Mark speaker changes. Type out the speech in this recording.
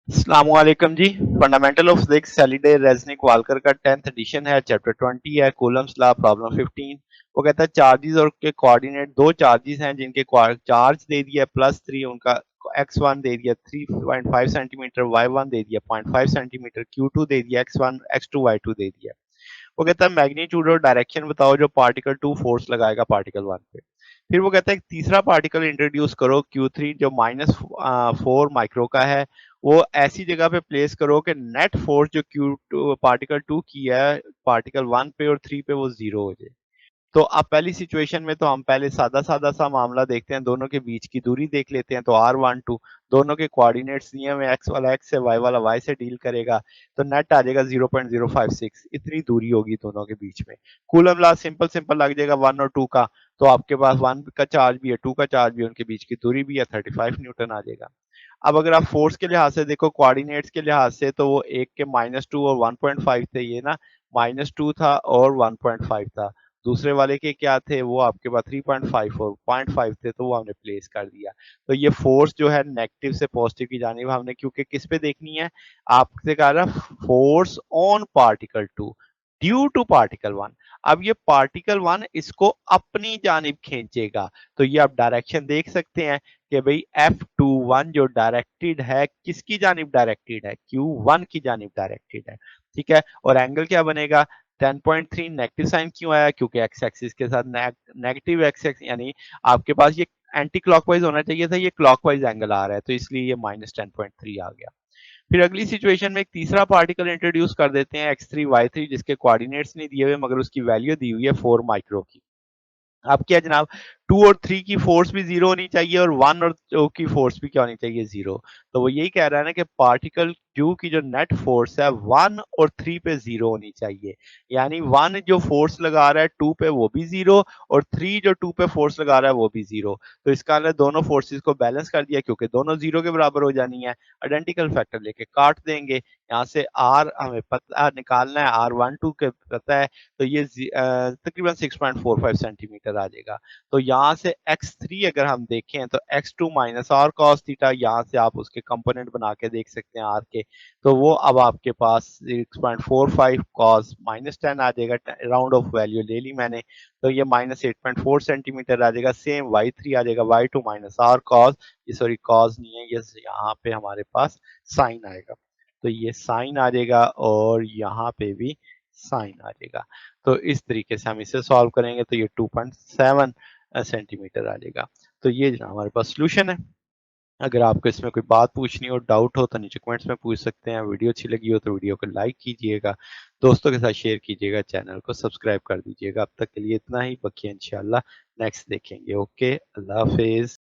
Speaker 1: अस्सलामुअलैकुम जी। Fundamental of physics Halliday Resnick Walker का 10th एडिशन है। चैप्टर 20 है, कूलम्स लॉ, प्रॉब्लम 15। वो कहता है चार्जेस और के कोऑर्डिनेट, दो चार्जेस हैं जिनके चार्ज दे दिया +3, उनका x1 दे दिया 3.5 सेंटीमीटर, y1 दे दिया 0.5 सेंटीमीटर, q2 दे दिया x1, x2, y2 दे दिया। वो कहता है मैग्नीट्यूड और डायरेक्शन बताओ जो पार्टिकल 2 फोर्स लगाएगा पार्टिकल 1 पे। फिर वो कहता है एक तीसरा पार्टिकल इंट्रोड्यूस करो Q3 जो -4 माइक्रो का है। वो ऐसी जगह पे प्लेस करो कि नेट फोर्स जो Q2 पार्टिकल 2 की है पार्टिकल 1 पे और 3 पे वो जीरो हो जाए। तो अब पहली सिचुएशन में तो हम पहले सादा-सादा सा मामला देखते हैं, दोनों के बीच की दूरी देख लेते हैं। तो r12 दोनों के कोऑर्डिनेट्स दिए हुए x वाला x से y वाला y से डील करेगा, तो नेट आ जाएगा 0.056, इतनी दूरी होगी दोनों के बीच में। कूलम लॉ सिंपल सिंपल लग जाएगा 1 और 2 का, तो आपके पास 1 का चार्ज भी है, 2 का चार्ज भी है, उनके बीच की दूरी भी है, 35 न्यूटन आ जाएगा। अब अगर आप फोर्स के लिहाज से देखो, कोऑर्डिनेट्स के लिहाज से, तो वो एक के -2 और 1.5 थे, ये ना -2 था और 1.5 था। दूसरे वाले के क्या थे, वो आपके पास 3.5 और 0.5 थे, तो वो हमने प्लेस कर दिया। तो ये फोर्स जो है नेगेटिव से पॉजिटिव की जानिब हमने क्योंकि किस पे देखनी है, आपसे कह रहा force on particle 2 due to particle 1। अब ये पार्टिकल 1 इसको अपनी जानिब खींचेगा, तो ये आप डायरेक्शन देख सकते हैं कि भाई F21 जो डायरेक्टेड है, किसकी जानिब डायरेक्टेड है, Q1 की जानिब डायरेक्टेड है। ठीक है, और एंगल क्या बनेगा, 10.3। नेगेटिव साइन क्यों आया, क्योंकि एक्स एक्सिस के साथ नेगेटिव एक्स एक्स यानी आपके पास ये एंटी क्लॉकवाइज होना चाहिए था, ये क्लॉकवाइज एंगल आ रहा है, तो इसलिए ये -10.3 आ गया। फिर अगली सिचुएशन में एक तीसरा पार्टिकल इंट्रोड्यूस कर देते हैं x3 y3, जिसके कोऑर्डिनेट्स नहीं दिए हुए मगर उसकी वैल्यू दी हुई है 4 माइक्रो की। अब क्या जनाब, 2 और 3 की फोर्स भी जीरो होनी चाहिए और 1 और 2 की फोर्स भी क्या होनी चाहिए, जीरो। तो वो यही कह रहा है ना कि पार्टिकल Q की जो नेट फोर्स है 1 और 3 पे जीरो होनी चाहिए। यानी 1 जो फोर्स लगा रहा है 2 पे वो भी जीरो, और 3 जो 2 पे फोर्स लगा रहा है वो भी जीरो। तो इसका हमने दोनों फोर्सेस को बैलेंस कर दिया क्योंकि दोनों जीरो के बराबर हो जानी है। आइडेंटिकल फैक्टर लेके काट देंगे। यहाँ से R हमें पता निकालना है, R12 के पता है, तो ये तकरीबन 6.45 सेंटीमीटर आ जाएगा। तो यहाँ से x3 अगर हम देखें तो x2 minus are cos theta, यहाँ से आप उसके कंपोनेंट बना के देख सकते हैं आर के, तो वो अब आपके पास 6.45 कॉस -10 आ जाएगा। राउंड ऑफ वैल्यू ले ली मैंने, तो ये -8.4 सेंटीमीटर आ जाएगा। सेम y3 आ जाएगा y2 माइनस आर कॉस, ये सॉरी कॉस नहीं है, ये यहाँ पे हमारे पास साइन आएगा, तो ये साइन आ जाएगा और यहाँ पे भी साइन आ जाएगा। तो इस तरीके से हम इसे सॉल्व करेंगे तो ये 2.7 सेंटीमीटर आ जाएगा। तो ये जो हमारे पास सॉल्यूशन है। अगर आपको इसमें कोई बात पूछनी हो, डाउट हो, तो नीचे कमेंट्स में पूछ सकते हैं। वीडियो अच्छी लगी हो तो वीडियो को लाइक कीजिएगा, दोस्तों के साथ शेयर कीजिएगा, चैनल को सब्सक्राइब कर दीजिएगा। अब तक के लिए इतना ही, बाकी इंशाल्लाह नेक्स्ट देखेंगे। ओके, अल्लाह हाफिज।